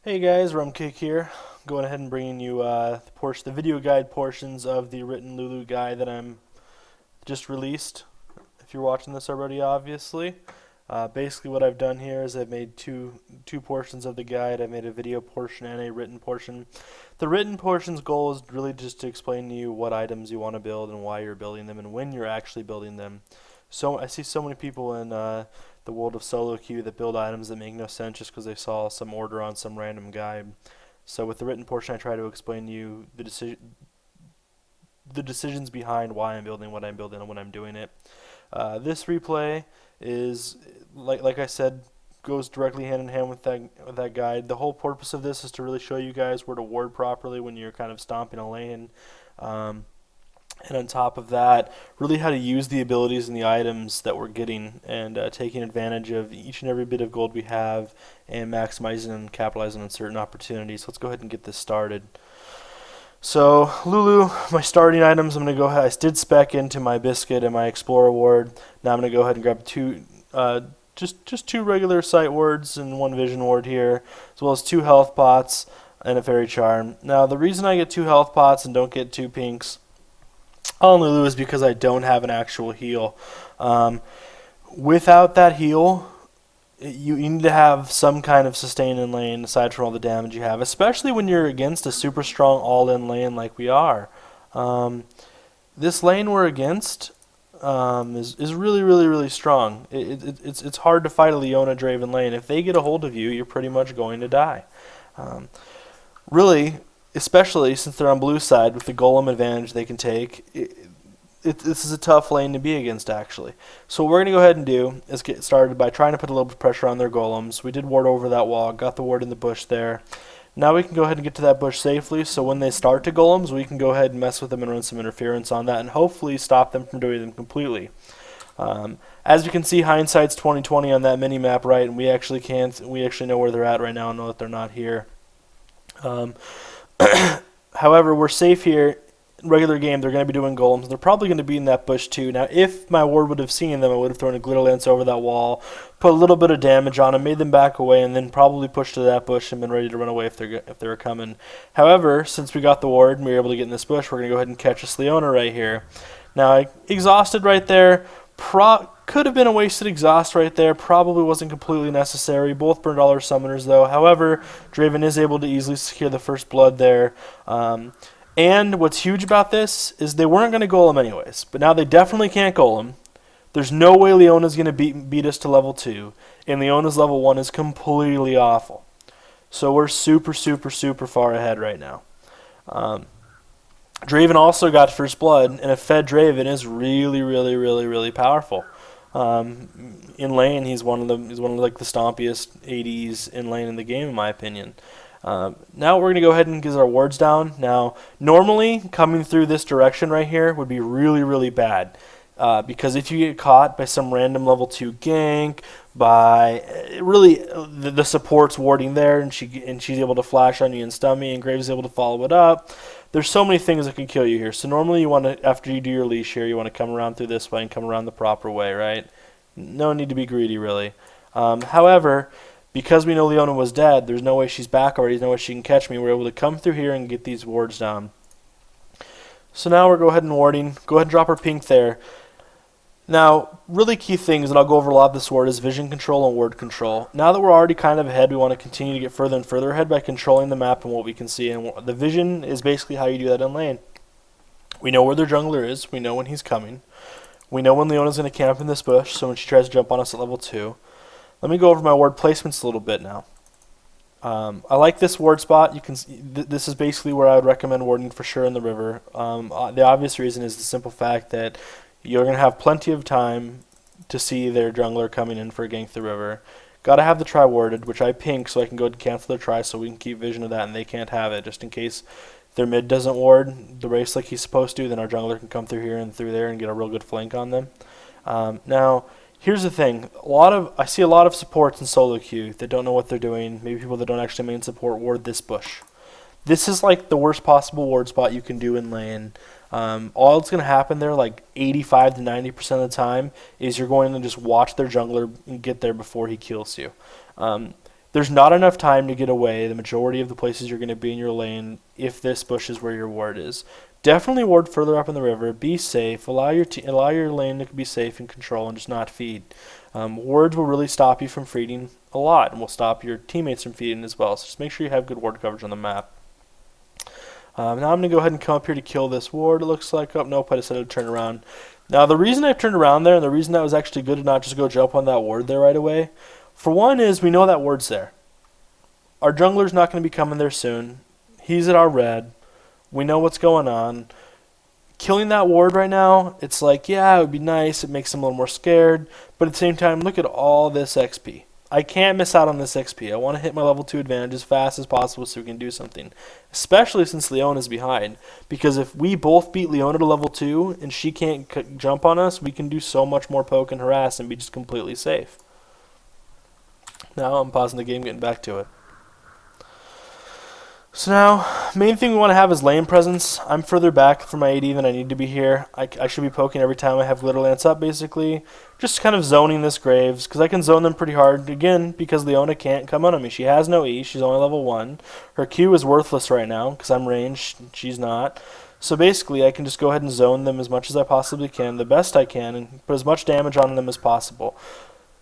Hey guys, Rumkick here. Going ahead and bringing you the video guide portions of the written LuLu guide that I'm just released. If you're watching this already, obviously. Basically, what I've done here is I've made two portions of the guide. I've made a video portion and a written portion. The written portion's goal is really just to explain to you what items you want to build and why you're building them and when you're actually building them. So I see so many people in the world of solo queue that build items that make no sense just because they saw some order on some random guide. So with the written portion, I try to explain to you the decisions behind why I'm building what I'm building and when I'm doing it. This replay is, like I said, goes directly hand in hand with that guide. The whole purpose of this is to really show you guys where to ward properly when you're kind of stomping a lane. And on top of that, really how to use the abilities and the items that we're getting and taking advantage of each and every bit of gold we have and maximizing and capitalizing on certain opportunities. Let's go ahead and get this started. So LuLu, my starting items, I'm going to go ahead. I did spec into my biscuit and my explorer ward. Now I'm going to go ahead and grab just two regular sight wards and one vision ward here, as well as 2 health pots and a fairy charm. Now the reason I get 2 health pots and don't get 2 pinks on LuLu is because I don't have an actual heal. Without that heal, you need to have some kind of sustain in lane aside from all the damage you have, especially when you're against a super strong all-in lane like we are. This lane we're against is really, really, really strong. It's hard to fight a Leona Draven lane. If they get a hold of you, you're pretty much going to die. Really, especially since they're on blue side with the golem advantage they can take, this is a tough lane to be against, actually. So what we're going to go ahead and do is get started by trying to put a little bit of pressure on their golems. We did ward over that wall, got the ward in the bush there. Now we can go ahead and get to that bush safely, so when they start to golems, we can go ahead and mess with them and run some interference on that and hopefully stop them from doing them completely. As you can see, hindsight's 20/20 on that mini map, right? And we actually know where they're at right now and know that they're not here. However, we're safe here. In regular game, they're going to be doing golems. They're probably going to be in that bush too. Now, if my ward would have seen them, I would have thrown a glitter lance over that wall, put a little bit of damage on them, made them back away, and then probably pushed to that bush and been ready to run away if they were coming. However, since we got the ward and we were able to get in this bush, we're going to go ahead and catch this Leona right here. Now, I exhausted right there. Could have been a wasted exhaust right there. Probably wasn't completely necessary. Both burned all our summoners though. However, Draven is able to easily secure the first blood there. And what's huge about this is they weren't going to golem anyways, but now they definitely can't golem. There's no way Leona's going to beat us to level 2, and Leona's level 1 is completely awful. So we're super, super, super far ahead right now. Draven also got first blood, and a fed Draven is really, really, really, really powerful. In lane, he's one of like the stompiest ADs in lane in the game, in my opinion. Now we're going to go ahead and get our wards down. Now, normally, coming through this direction right here would be really, really bad. Because if you get caught by some random level 2 gank, by really the support's warding there, and she's able to flash on you and stun me, and Graves is able to follow it up. There's so many things that can kill you here. So normally you want to, after you do your leash here, you want to come around through this way and come around the proper way, right? No need to be greedy, really. However, because we know Leona was dead, there's no way she's back already, there's no way she can catch me. We're able to come through here and get these wards down. So now we're go ahead and warding. Go ahead and drop our pink there. Now, really key things, and I'll go over a lot of this ward, is vision control and ward control. Now that we're already kind of ahead, we want to continue to get further and further ahead by controlling the map and what we can see. And the vision is basically how you do that in lane. We know where their jungler is. We know when he's coming. We know when Leona's going to camp in this bush, so when she tries to jump on us at level 2. Let me go over my ward placements a little bit now. I like this ward spot. You can this is basically where I would recommend warding for sure in the river. The obvious reason is the simple fact that you're going to have plenty of time to see their jungler coming in for a gank the river. Got to have the try warded, which I pink so I can go and cancel their try so we can keep vision of that and they can't have it. Just in case their mid doesn't ward the race like he's supposed to, then our jungler can come through here and through there and get a real good flank on them. Now, here's the thing. I see a lot of supports in solo queue that don't know what they're doing. Maybe people that don't actually main support ward this bush. This is like the worst possible ward spot you can do in lane. All that's going to happen there, like 85 to 90% of the time, is you're going to just watch their jungler and get there before he kills you. There's not enough time to get away the majority of the places you're going to be in your lane if this bush is where your ward is. Definitely ward further up in the river. Be safe. Allow your lane to be safe and control and just not feed. Wards will really stop you from feeding a lot and will stop your teammates from feeding as well. So just make sure you have good ward coverage on the map. Now I'm going to go ahead and come up here to kill this ward, it looks like. Oh, nope, I decided to turn around. Now the reason I turned around there and the reason that was actually good to not just go jump on that ward there right away, for one is we know that ward's there. Our jungler's not going to be coming there soon. He's at our red. We know what's going on. Killing that ward right now, it's like, yeah, it would be nice. It makes him a little more scared. But at the same time, look at all this XP. I can't miss out on this XP. I want to hit my level 2 advantage as fast as possible so we can do something. Especially since Leona's behind. Because if we both beat Leona to level 2 and she can't jump on us, we can do so much more poke and harass and be just completely safe. Now I'm pausing the game, getting back to it. So now, main thing we want to have is lane presence. I'm further back from my AD than I need to be here. I should be poking every time I have Glitter Lance up, basically. Just kind of zoning this Graves, because I can zone them pretty hard, again, because Leona can't come on me. She has no E, she's only level 1. Her Q is worthless right now, because I'm ranged, she's not. So basically, I can just go ahead and zone them as much as I possibly can, the best I can, and put as much damage on them as possible.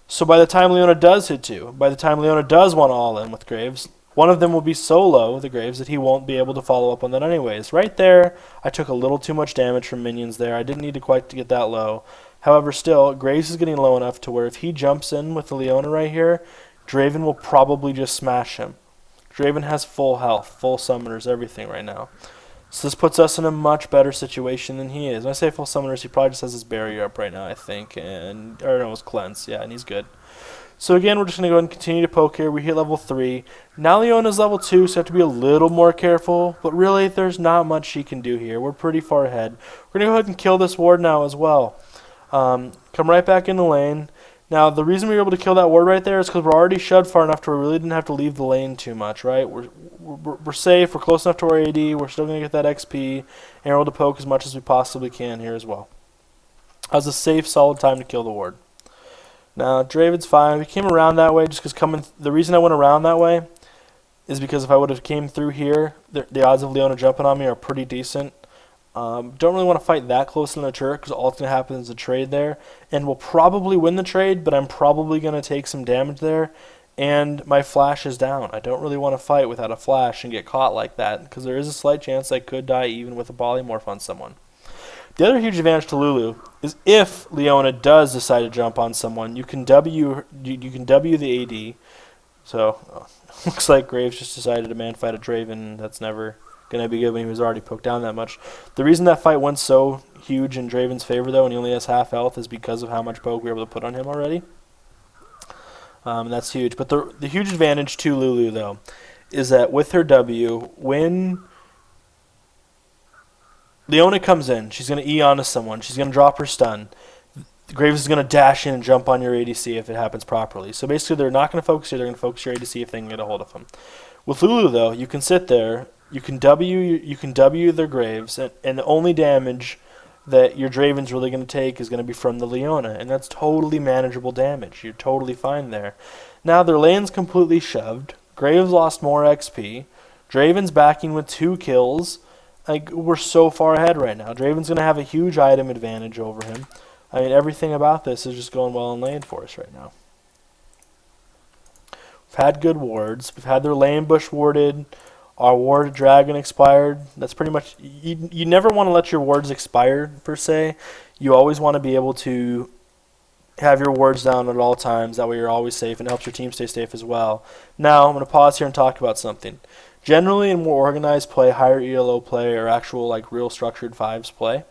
So by the time Leona does hit 2, by the time Leona does want to all in with Graves, one of them will be so low, the Graves, that he won't be able to follow up on that anyways. Right there, I took a little too much damage from minions there. I didn't need to quite get that low. However, still, Graves is getting low enough to where if he jumps in with the Leona right here, Draven will probably just smash him. Draven has full health, full summoners, everything right now. So this puts us in a much better situation than he is. When I say full summoners, he probably just has his barrier up right now, I think. Or no, his cleanse. Yeah, and he's good. So again, we're just going to go ahead and continue to poke here. We hit level 3. Now Leona's level 2, so you have to be a little more careful. But really, there's not much she can do here. We're pretty far ahead. We're going to go ahead and kill this ward now as well. Come right back in the lane. Now, the reason we were able to kill that ward right there is because we're already shoved far enough to where we really didn't have to leave the lane too much, right? We're safe. We're close enough to our AD. We're still going to get that XP. And we're able to poke as much as we possibly can here as well. That was a safe, solid time to kill the ward. Now, Draven's fine. We came around that way just because the reason I went around that way is because if I would have came through here, the odds of Leona jumping on me are pretty decent. Don't really want to fight that close in the turret because all that's going to happen is a trade there. And we'll probably win the trade, but I'm probably going to take some damage there. And my flash is down. I don't really want to fight without a flash and get caught like that because there is a slight chance I could die even with a polymorph on someone. The other huge advantage to LuLu is if Leona does decide to jump on someone, you can W the AD. So looks like Graves just decided to man fight a Draven. That's never going to be good when he was already poked down that much. The reason that fight went so huge in Draven's favor though, and he only has half health, is because of how much poke we were able to put on him already. That's huge. But the huge advantage to LuLu though is that with her W, when Leona comes in, she's going to E onto someone, she's going to drop her stun. Graves is going to dash in and jump on your ADC if it happens properly. So basically they're not going to focus you, they're going to focus your ADC if they can get a hold of him. With LuLu though, you can sit there, you can W their Graves, and the only damage that your Draven's really going to take is going to be from the Leona, and that's totally manageable damage. You're totally fine there. Now their lane's completely shoved, Graves lost more XP, Draven's backing with 2 kills. Like, we're so far ahead right now. Draven's going to have a huge item advantage over him. I mean, everything about this is just going well in lane for us right now. We've had good wards. We've had their lane bush warded. Our ward dragon expired. That's pretty much... You never want to let your wards expire, per se. You always want to be able to have your wards down at all times. That way you're always safe, and it helps your team stay safe as well. Now, I'm going to pause here and talk about something. Generally, in more organized play, higher ELO play, or actual like real structured 5s play,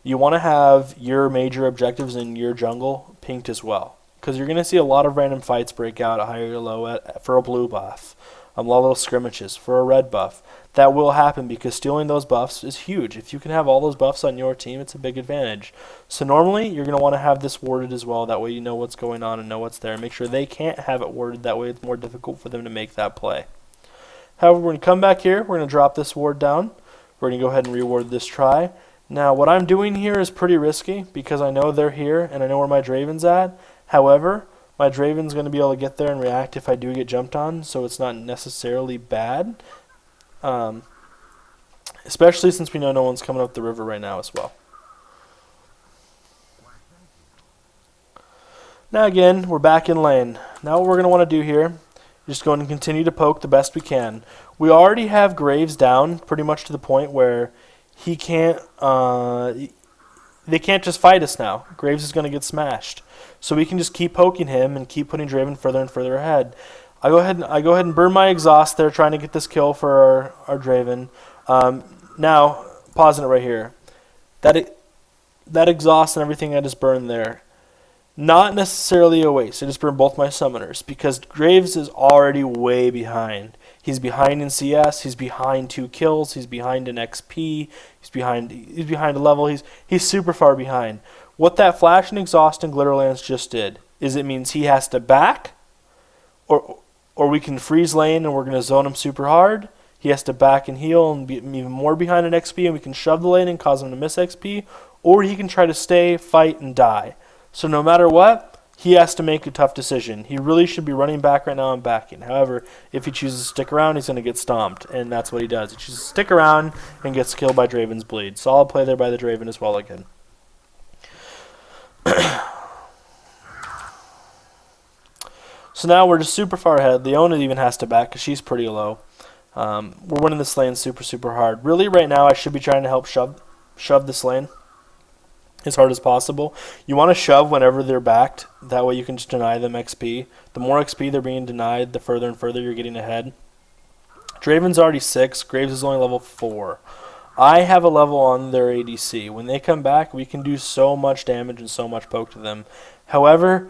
you want to have your major objectives in your jungle pinked as well. Because you're going to see a lot of random fights break out at higher ELO for a blue buff, a lot of little scrimmages for a red buff. That will happen because stealing those buffs is huge. If you can have all those buffs on your team, it's a big advantage. So normally, you're going to want to have this warded as well. That way you know what's going on and know what's there. Make sure they can't have it warded. That way it's more difficult for them to make that play. However, we're going to come back here. We're going to drop this ward down. We're going to go ahead and reward this try. Now, what I'm doing here is pretty risky because I know they're here and I know where my Draven's at. However, My Draven's going to be able to get there and react if I do get jumped on, so it's not necessarily bad. Especially since we know no one's coming up the river right now as well. Now again, we're back in lane. Now what we're going to want to do here is just going to continue to poke the best we can. We already have Graves down pretty much to the point where he can't, they can't just fight us now. Graves is going to get smashed. So we can just keep poking him and keep putting Draven further and further ahead. I go ahead and burn my exhaust there, trying to get this kill for our Draven. Now, pausing it right here. That exhaust and everything I just burned there, not necessarily a waste. I just burned both my summoners because Graves is already way behind. He's behind in CS. He's behind 2 kills. He's behind in XP. He's behind a level. He's super far behind. What that flash and exhaust and Glitterlance just did is it means he has to back, or we can freeze lane and we're going to zone him super hard. He has to back and heal and be even more behind in XP, and we can shove the lane and cause him to miss XP, or he can try to stay, fight, and die. So no matter what, he has to make a tough decision. He really should be running back right now and backing. However, if he chooses to stick around, he's going to get stomped, and that's what he does. He chooses to stick around and gets killed by Draven's Bleed. Solid play there by the Draven as well again. So now we're just super far ahead. Leona even has to back because she's pretty low. We're winning this lane super, super hard. Really, right now, I should be trying to help shove this lane as hard as possible. You want to shove whenever they're backed. That way you can just deny them XP. The more XP they're being denied, the further and further you're getting ahead. Draven's already 6. Graves is only level 4. I have a level on their ADC. When they come back, we can do so much damage and so much poke to them. However,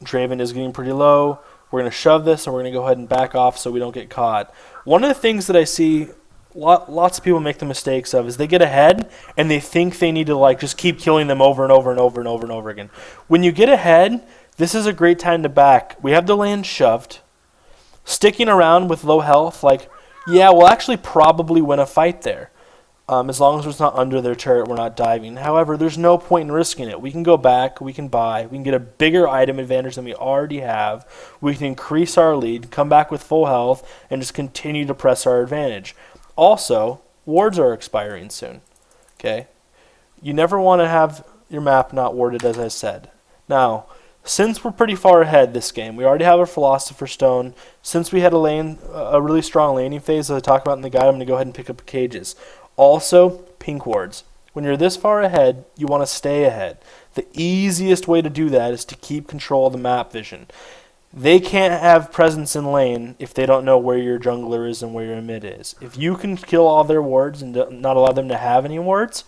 Draven is getting pretty low. We're going to shove this and we're going to go ahead and back off so we don't get caught. One of the things that I see lots of people make the mistakes of is they get ahead and they think they need to like just keep killing them over and over and over and over and over again. When you get ahead, this is a great time to back. We have the lane shoved. Sticking around with low health, like, yeah, we'll actually probably win a fight there. As long as it's not under their turret, we're not diving. However, there's no point in risking it. We can go back, we can buy, we can get a bigger item advantage than we already have. We can increase our lead, come back with full health, and just continue to press our advantage. Also, wards are expiring soon. Okay? You never want to have your map not warded, as I said. Now, since we're pretty far ahead this game, we already have our Philosopher's Stone. Since we had a really strong laning phase, as I talk about in the guide, I'm going to go ahead and pick up cages. Also, pink wards. When you're this far ahead, you want to stay ahead. The easiest way to do that is to keep control of the map vision. They can't have presence in lane if they don't know where your jungler is and where your mid is. If you can kill all their wards and not allow them to have any wards,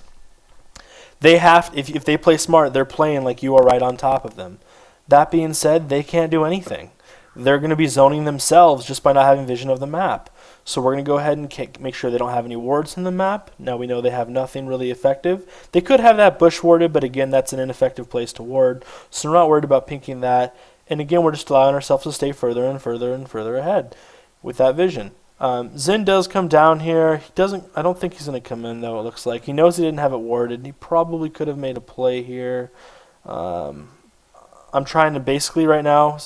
they have. If they play smart, they're playing like you are right on top of them. That being said, they can't do anything. They're going to be zoning themselves just by not having vision of the map. So we're going to go ahead and make sure they don't have any wards in the map. Now we know they have nothing really effective. They could have that bush warded, but again, that's an ineffective place to ward. So we're not worried about pinking that. And again, we're just allowing ourselves to stay further and further and further ahead with that vision. Zin does come down here. He doesn't. I don't think he's going to come in, though, it looks like. He knows he didn't have it warded. He probably could have made a play here. I'm trying to basically right now,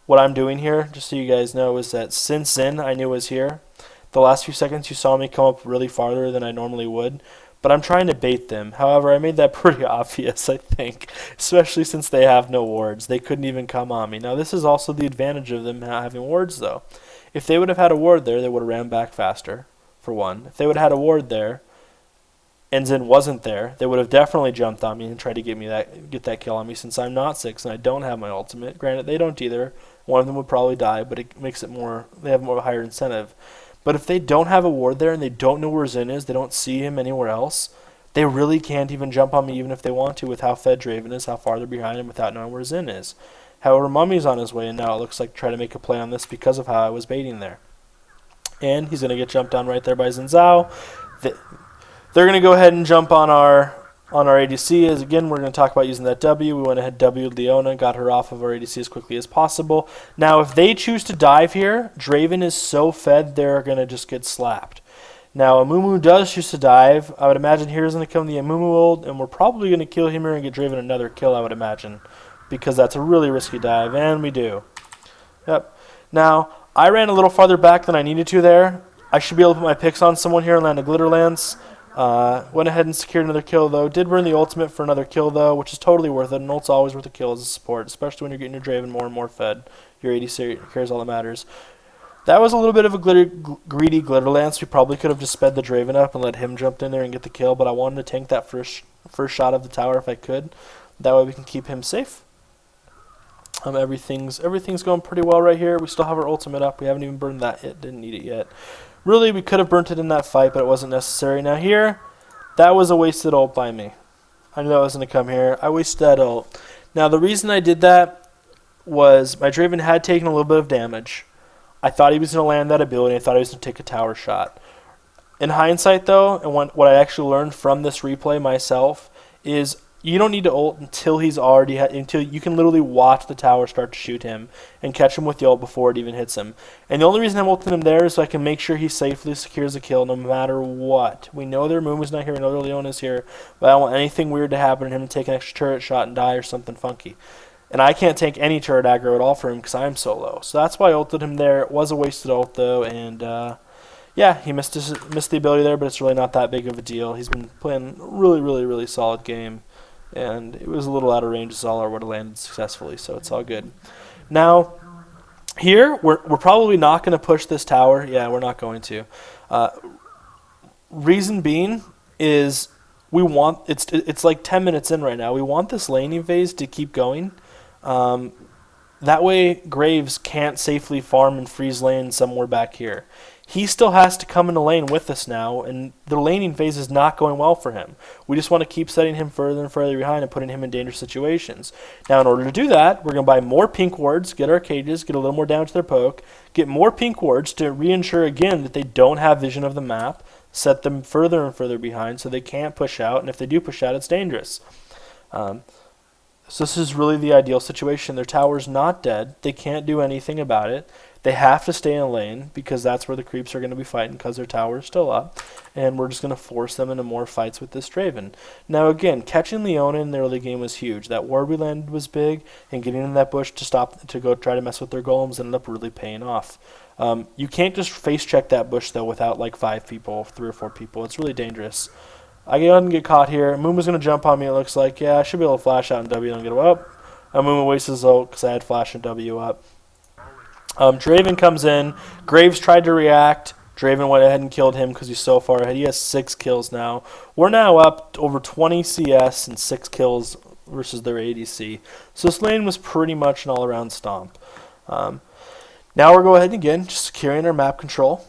what I'm doing here, just so you guys know, is that since Zin I knew was here, the last few seconds you saw me come up really farther than I normally would. But I'm trying to bait them. However, I made that pretty obvious, I think, especially since they have no wards. They couldn't even come on me. Now, this is also the advantage of them having wards, though. If they would have had a ward there, they would have ran back faster, for one. If they would have had a ward there, and Zin wasn't there, they would have definitely jumped on me and tried to get that kill on me since I'm not 6 and I don't have my ultimate. Granted, they don't either. One of them would probably die, but it makes it more, they have more of a higher incentive. But if they don't have a ward there and they don't know where Zin is, they don't see him anywhere else, they really can't even jump on me even if they want to with how fed Draven is, how far they're behind him without knowing where Zin is. However, Mummy's on his way, and now it looks like try to make a play on this because of how I was baiting there. And he's going to get jumped on right there by Xin Zhao. They're going to go ahead and jump on our ADC. As again, we're going to talk about using that W. We went ahead, W'd Leona, got her off of our ADC as quickly as possible. Now, if they choose to dive here, Draven is so fed they're going to just get slapped. Now, Amumu does choose to dive. I would imagine here's going to come the Amumu ult, and we're probably going to kill him here and get Draven another kill, I would imagine. because that's a really risky dive, and we do. Yep. Now, I ran a little farther back than I needed to there. I should be able to put my picks on someone here and land a glitter lance. Went ahead and secured another kill, though. Did burn the ultimate for another kill, though, which is totally worth it. An ult's always worth a kill as a support, especially when you're getting your Draven more and more fed. Your AD cares all that matters. That was a little bit of a greedy glitter lance. We probably could have just sped the Draven up and let him jump in there and get the kill, but I wanted to tank that first shot of the tower if I could. That way we can keep him safe. Everything's going pretty well right here. We still have our ultimate up. We haven't even burned that yet. Didn't need it yet. Really, we could have burnt it in that fight, but it wasn't necessary. Now here, that was a wasted ult by me. I knew that was going to come here. I wasted that ult. Now the reason I did that was my Draven had taken a little bit of damage. I thought he was going to land that ability. I thought he was going to take a tower shot. In hindsight, though, and what I actually learned from this replay myself is you don't need to ult until he's already until you can literally watch the tower start to shoot him and catch him with the ult before it even hits him. And the only reason I'm ulting him there is so I can make sure he safely secures a kill no matter what. We know their Moon's not here, we know their Leona's here, but I don't want anything weird to happen to him to take an extra turret shot and die or something funky. And I can't take any turret aggro at all for him because I'm so low. So that's why I ulted him there. It was a wasted ult though, and yeah, he missed the ability there, but it's really not that big of a deal. He's been playing a really solid game, and it was a little out of range. Zolar would have landed successfully, so it's all good. Now, here, we're probably not going to push this tower. Yeah, we're not going to. Reason being is we want it's like 10 minutes in right now. We want this laning phase to keep going. That way, Graves can't safely farm and freeze lane somewhere back here. He still has to come in the lane with us now, and the laning phase is not going well for him. We just want to keep setting him further and further behind and putting him in dangerous situations. Now, in order to do that, we're going to buy more pink wards, get our cages, get a little more damage to their poke, get more pink wards to reinsure again that they don't have vision of the map, set them further and further behind so they can't push out, and if they do push out, it's dangerous. So this is really the ideal situation. Their tower's not dead. They can't do anything about it. They have to stay in a lane because that's where the creeps are going to be fighting because their tower is still up. And we're just going to force them into more fights with this Draven. Now again, catching Leona in the early game was huge. That ward we landed was big, and getting in that bush to go try to mess with their golems ended up really paying off. You can't just face check that bush though without like 5 people, 3 or 4 people. It's really dangerous. I go ahead and get caught here. Muma's going to jump on me, it looks like. Yeah, I should be able to flash out and W and get up. Muma wastes his ult because I had flash and W up. Draven comes in. Graves tried to react. Draven went ahead and killed him because he's so far ahead. He has 6 kills now. We're now up to over 20 CS and 6 kills versus their ADC. So this lane was pretty much an all-around stomp. Now we're going ahead again, just securing our map control.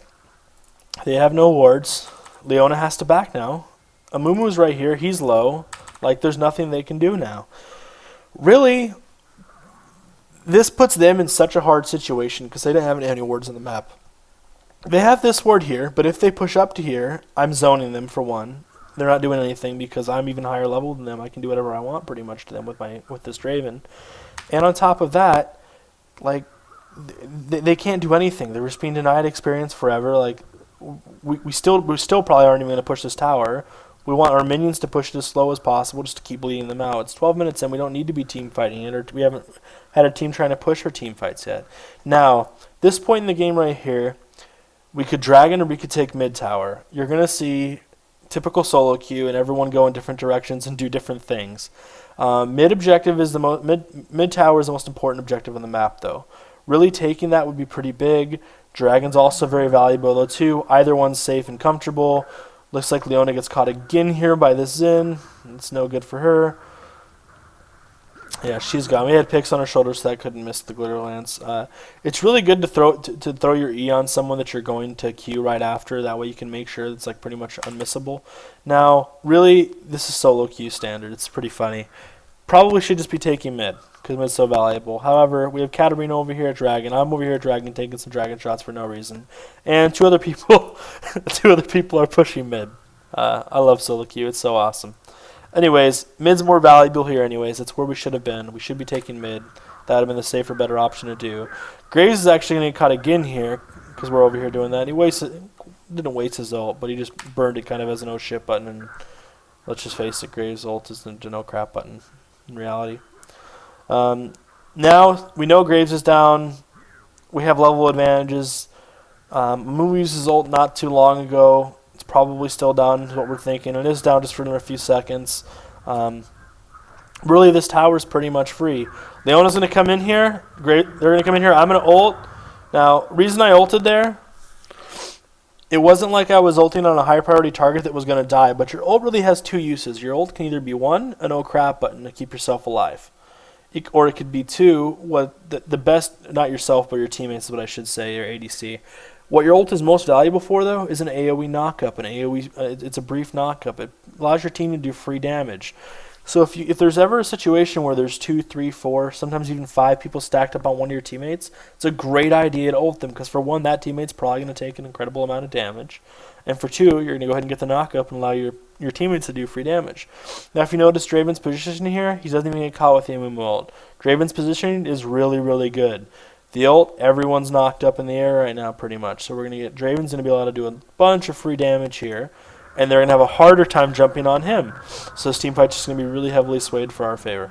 They have no wards. Leona has to back now. Amumu's right here. He's low. Like, there's nothing they can do now. Really, this puts them in such a hard situation because they didn't have any wards on the map. They have this ward here, but if they push up to here, I'm zoning them for one. They're not doing anything because I'm even higher level than them. I can do whatever I want pretty much to them with this Draven. And on top of that, like, they can't do anything. They're just being denied experience forever. Like, we still probably aren't even going to push this tower. We want our minions to push it as slow as possible just to keep bleeding them out. It's 12 minutes in. We don't need to be team fighting it, or we haven't had a team trying to push our team fights yet. Now, this point in the game right here, we could dragon or we could take mid tower. You're going to see typical solo queue and everyone go in different directions and do different things. Mid objective is mid tower is the most important objective on the map, though. Really taking that would be pretty big. Dragon's also very valuable, though, too. Either one's safe and comfortable. Looks like Leona gets caught again here by this Xin. It's no good for her. Yeah, she's gone. We had picks on her shoulders, so that couldn't miss the glitter lance. It's really good to throw your E on someone that you're going to queue right after. That way you can make sure it's like pretty much unmissable. Now, really, this is solo queue standard. It's pretty funny. Probably should just be taking mid because mid's so valuable. However, we have Katarina over here at Dragon. I'm over here at Dragon taking some Dragon shots for no reason. And 2 other people are pushing mid. I love solo queue. It's so awesome. Anyways, mid's more valuable here anyways. That's where we should have been. We should be taking mid. That would have been the safer, better option to do. Graves is actually going to get caught again here because we're over here doing that. He didn't waste his ult, but he just burned it kind of as an oh shit button. And let's just face it, Graves' ult is the no crap button in reality. Now we know Graves is down. We have level advantages. Moo used his ult not too long ago. It's probably still down, is what we're thinking. It is down just for another few seconds. Really, this tower is pretty much free. Leona's going to come in here. Great. They're going to come in here. I'm going to ult. Now, reason I ulted there, it wasn't like I was ulting on a high priority target that was going to die, but your ult really has two uses. Your ult can either be one, an oh crap button to keep yourself alive. Or it could be two, what the best, not yourself, but your teammates is what I should say, your ADC. What your ult is most valuable for, though, is an AoE knockup. An AoE, it's a brief knockup. It allows your team to do free damage. So if there's ever a situation where there's 2, 3, 4, sometimes even 5 people stacked up on one of your teammates, it's a great idea to ult them because for one, that teammate's probably going to take an incredible amount of damage, and for two, you're going to go ahead and get the knockup and allow your teammates to do free damage. Now, if you notice Draven's position here, he doesn't even get caught with the Amumu ult. Draven's positioning is really, really good. The ult, everyone's knocked up in the air right now pretty much, so we're going to get Draven's going to be able to do a bunch of free damage here. And they're going to have a harder time jumping on him. So this team fight's just going to be really heavily swayed for our favor.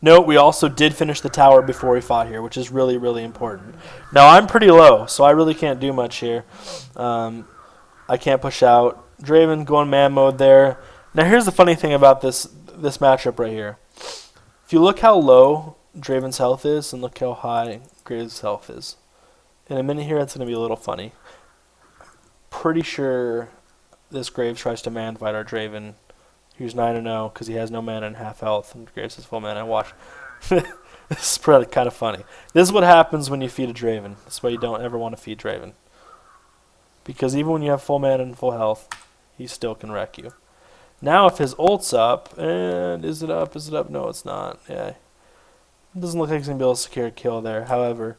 Note, we also did finish the tower before we fought here, which is really, really important. Now, I'm pretty low, so I really can't do much here. I can't push out. Draven going man mode there. Now, here's the funny thing about this matchup right here. If you look how low Draven's health is and look how high Graves' health is. In a minute here, it's going to be a little funny. Pretty sure this Graves tries to man fight our Draven, who's 9-0 because he has no mana and half health, and Graves has full mana. Watch. This is probably kind of funny. This is what happens when you feed a Draven. That's why you don't ever want to feed Draven. Because even when you have full mana and full health, he still can wreck you. Now if his ult's up, and is it up? Is it up? No, it's not. Yeah. It doesn't look like he's going to be able to secure a kill there. However,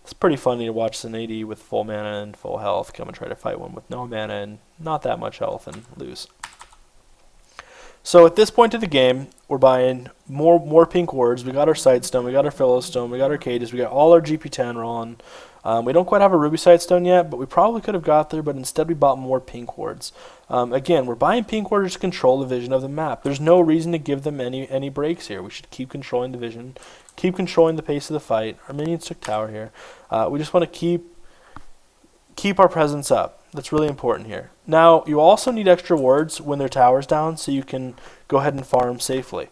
it's pretty funny to watch an AD with full mana and full health come and try to fight one with no mana and not that much health and lose. So at this point of the game, we're buying more pink wards. We got our Sightstone, we got our Philistone, we got our cages, we got all our GP10 rolling. We don't quite have a Ruby Sightstone yet, but we probably could have got there, but instead we bought more pink wards. Again, we're buying pink wards to control the vision of the map. There's no reason to give them any breaks here. We should keep controlling the vision, keep controlling the pace of the fight. Our minions took tower here. We just want to keep our presence up. That's really important here. Now, you also need extra wards when their tower's down, so you can go ahead and farm safely.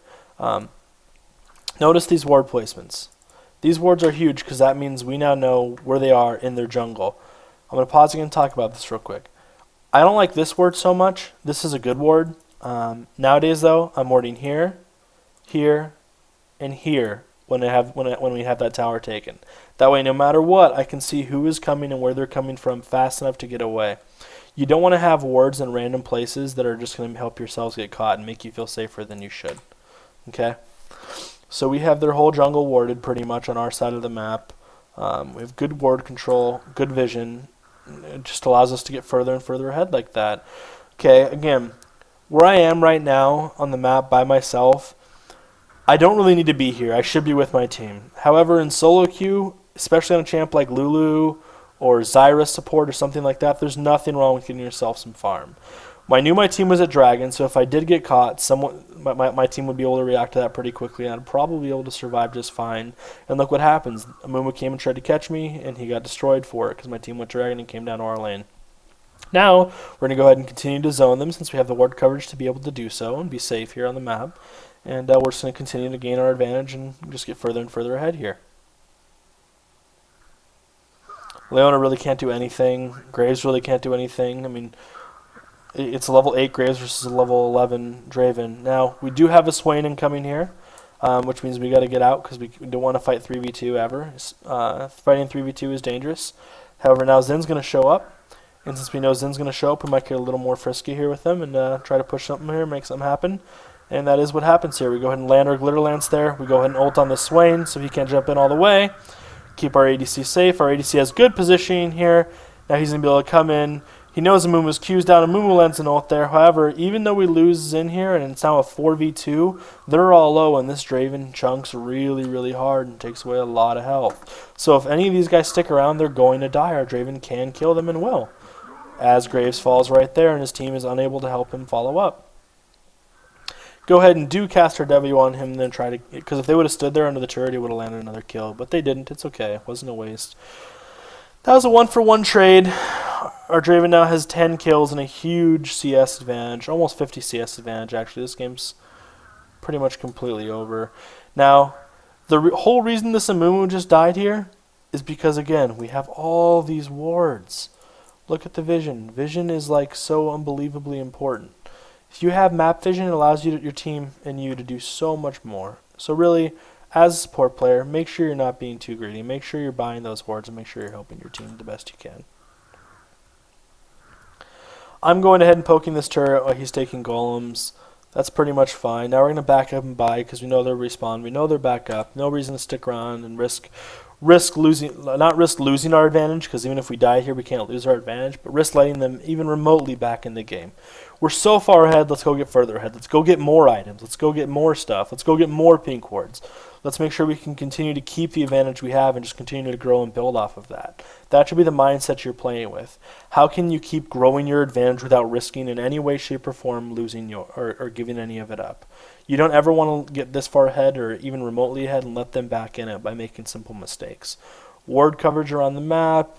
Notice these ward placements. These wards are huge because that means we now know where they are in their jungle. I'm going to pause again and talk about this real quick. I don't like this ward so much. This is a good ward. Nowadays, though, I'm warding here, here, and here when we have that tower taken. That way, no matter what, I can see who is coming and where they're coming from fast enough to get away. You don't want to have wards in random places that are just going to help yourselves get caught and make you feel safer than you should. Okay? So we have their whole jungle warded pretty much on our side of the map. We have good ward control, good vision. It just allows us to get further and further ahead like that. Okay, again, where I am right now on the map by myself, I don't really need to be here. I should be with my team. However, in solo queue, especially on a champ like LuLu or Zyra support or something like that, there's nothing wrong with getting yourself some farm. I knew my team was at Dragon, so if I did get caught, my team would be able to react to that pretty quickly, and I'd probably be able to survive just fine. And look what happens. Amumu came and tried to catch me, and he got destroyed for it because my team went Dragon and came down to our lane. Now, we're going to go ahead and continue to zone them since we have the ward coverage to be able to do so and be safe here on the map. And we're just going to continue to gain our advantage and just get further and further ahead here. Leona really can't do anything. Graves really can't do anything. I mean, it's a level 8 Graves versus a level 11 Draven. Now, we do have a Swain incoming here, which means we got to get out because we don't want to fight 3v2 ever. Fighting 3v2 is dangerous. However, now Zin's going to show up. And since we know Zin's going to show up, we might get a little more frisky here with them and try to push something here, make something happen. And that is what happens here. We go ahead and land our Glitter Lance there. We go ahead and ult on the Swain so he can't jump in all the way. Keep our ADC safe. Our ADC has good positioning here. Now he's going to be able to come in. He knows Amumu's Q's down. Amumu lands an ult there. However, even though we lose Zin here and it's now a 4v2, they're all low and this Draven chunks really, really hard and takes away a lot of health. So if any of these guys stick around, they're going to die. Our Draven can kill them and will. As Graves falls right there and his team is unable to help him follow up. go ahead and do cast our W on him, and then try to, because if they would have stood there under the turret, he would have landed another kill. But they didn't. It's okay. It wasn't a waste. That was a 1-for-1 trade. Our Draven now has 10 kills and a huge CS advantage, almost 50 CS advantage actually. This game's pretty much completely over. Now, the whole reason this Amumu just died here is because, again, we have all these wards. Look at the vision. Vision is like so unbelievably important. If you have map vision, it allows you, your team and you to do so much more. So really, as a support player, make sure you're not being too greedy. Make sure you're buying those wards and make sure you're helping your team the best you can. I'm going ahead and poking this turret while he's taking golems. That's pretty much fine. Now we're going to back up and buy because we know they'll respawn. We know they're back up. No reason to stick around and risk losing our advantage, because even if we die here we can't lose our advantage, but risk letting them even remotely back in the game. We're so far ahead, let's go get further ahead. Let's go get more items. Let's go get more stuff. Let's go get more pink wards. Let's make sure we can continue to keep the advantage we have and just continue to grow and build off of that. That should be the mindset you're playing with. How can you keep growing your advantage without risking in any way, shape, or form losing or giving any of it up? You don't ever want to get this far ahead or even remotely ahead and let them back in it by making simple mistakes. Ward coverage around the map,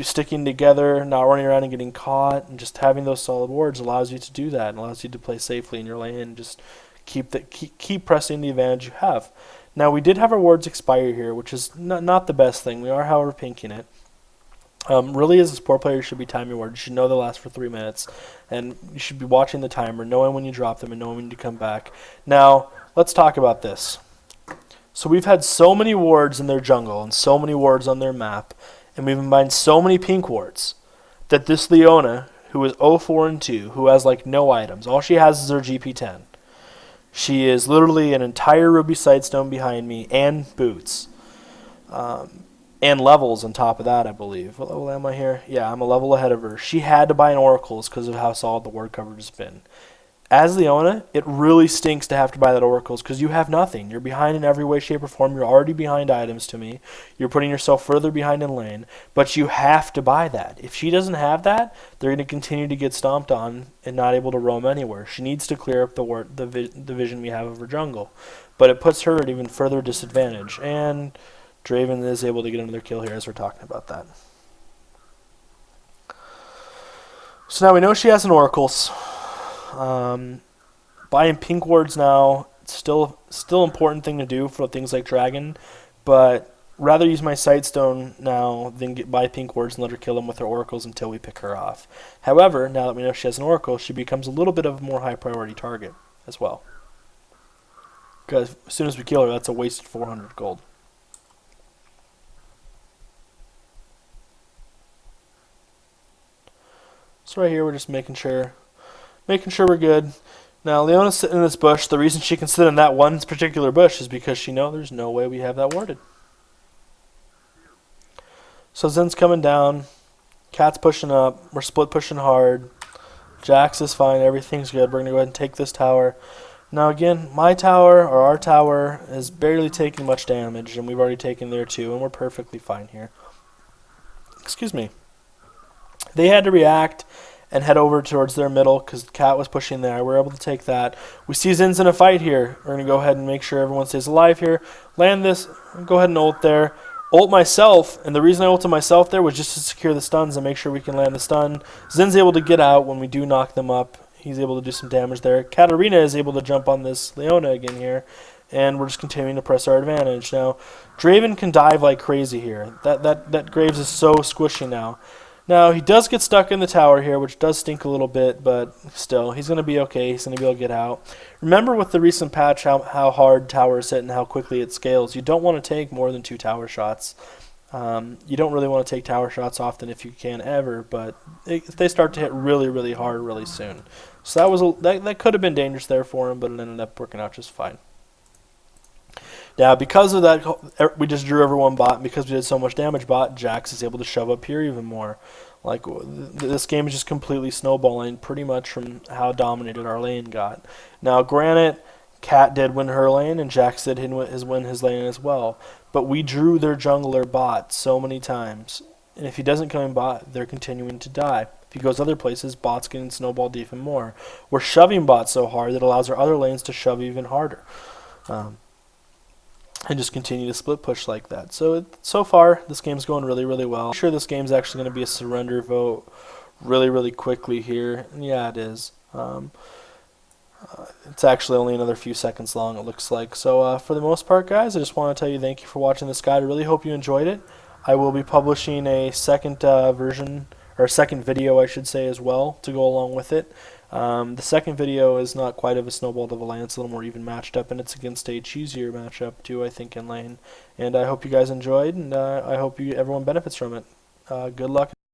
sticking together, not running around and getting caught, and just having those solid wards allows you to do that and allows you to play safely in your lane and just keep pressing the advantage you have. Now, we did have our wards expire here, which is not the best thing. We are, however, pinking it. Really, as a support player, you should be timing your wards. You should know they'll last for 3 minutes, and you should be watching the timer, knowing when you drop them and knowing when you come back. Now, let's talk about this. So we've had so many wards in their jungle and so many wards on their map, and we've combined so many pink wards that this Leona, who is 0-4-2, who has like no items, all she has is her GP10. She is literally an entire Ruby Sightstone behind me and boots. And levels on top of that, I believe. What level am I here? Yeah, I'm a level ahead of her. She had to buy an Oracles because of how solid the ward coverage has been. As Leona, it really stinks to have to buy that Oracles because you have nothing. You're behind in every way, shape, or form. You're already behind items to me. You're putting yourself further behind in lane, but you have to buy that. If she doesn't have that, they're going to continue to get stomped on and not able to roam anywhere. She needs to clear up the vision we have of her jungle, but it puts her at even further disadvantage. And Draven is able to get another kill here as we're talking about that. So now we know she has an Oracles. Buying pink wards now, still important thing to do for things like Dragon, but rather use my Sightstone now than buy pink wards and let her kill them with her Oracles until we pick her off. However, now that we know she has an Oracle, she becomes a little bit of a more high priority target as well. Because as soon as we kill her, that's a wasted 400 gold. So right here, we're just making sure we're good. Now, Leona's sitting in this bush. The reason she can sit in that one particular bush is because she knows there's no way we have that warded. So Zen's coming down. Cat's pushing up. We're split pushing hard. Jax is fine. Everything's good. We're going to go ahead and take this tower. Now, again, my tower, or our tower, is barely taking much damage, and we've already taken there too, and we're perfectly fine here. Excuse me. They had to react and head over towards their middle because Cat was pushing there. We're able to take that. We see Zin's in a fight here. We're going to go ahead and make sure everyone stays alive here. Land this. Go ahead and ult there. Ult myself, and the reason I ulted myself there was just to secure the stuns and make sure we can land the stun. Zin's able to get out when we do knock them up. He's able to do some damage there. Katarina is able to jump on this Leona again here, and we're just continuing to press our advantage. Now, Draven can dive like crazy here. That Graves is so squishy now. Now, he does get stuck in the tower here, which does stink a little bit, but still, he's going to be okay. He's going to be able to get out. Remember with the recent patch how hard towers hit and how quickly it scales. You don't want to take more than 2 tower shots. You don't really want to take tower shots often if you can ever, but they start to hit really, really hard really soon. So that could have been dangerous there for him, but it ended up working out just fine. Now, because of that, we just drew everyone bot, and because we did so much damage bot, Jax is able to shove up here even more. Like, this game is just completely snowballing pretty much from how dominated our lane got. Now, granted, Cat did win her lane, and Jax did win his lane as well. But we drew their jungler bot so many times, And if he doesn't come in bot, they're continuing to die. If he goes other places, bot's getting snowballed even more. We're shoving bot so hard that it allows our other lanes to shove even harder. And just continue to split push like that. So far, this game's going really, really well. I'm sure this game's actually going to be a surrender vote really, really quickly here. And yeah, it is. It's actually only another few seconds long, it looks like. So for the most part, guys, I just want to tell you thank you for watching this guide. I really hope you enjoyed it. I will be publishing a second version, or a second video, I should say, as well, to go along with it. The second video is not quite of a snowball to the lane. It's a little more even matched up, and it's against a cheesier matchup, too, I think, in lane. And I hope you guys enjoyed, and I hope everyone benefits from it. Good luck.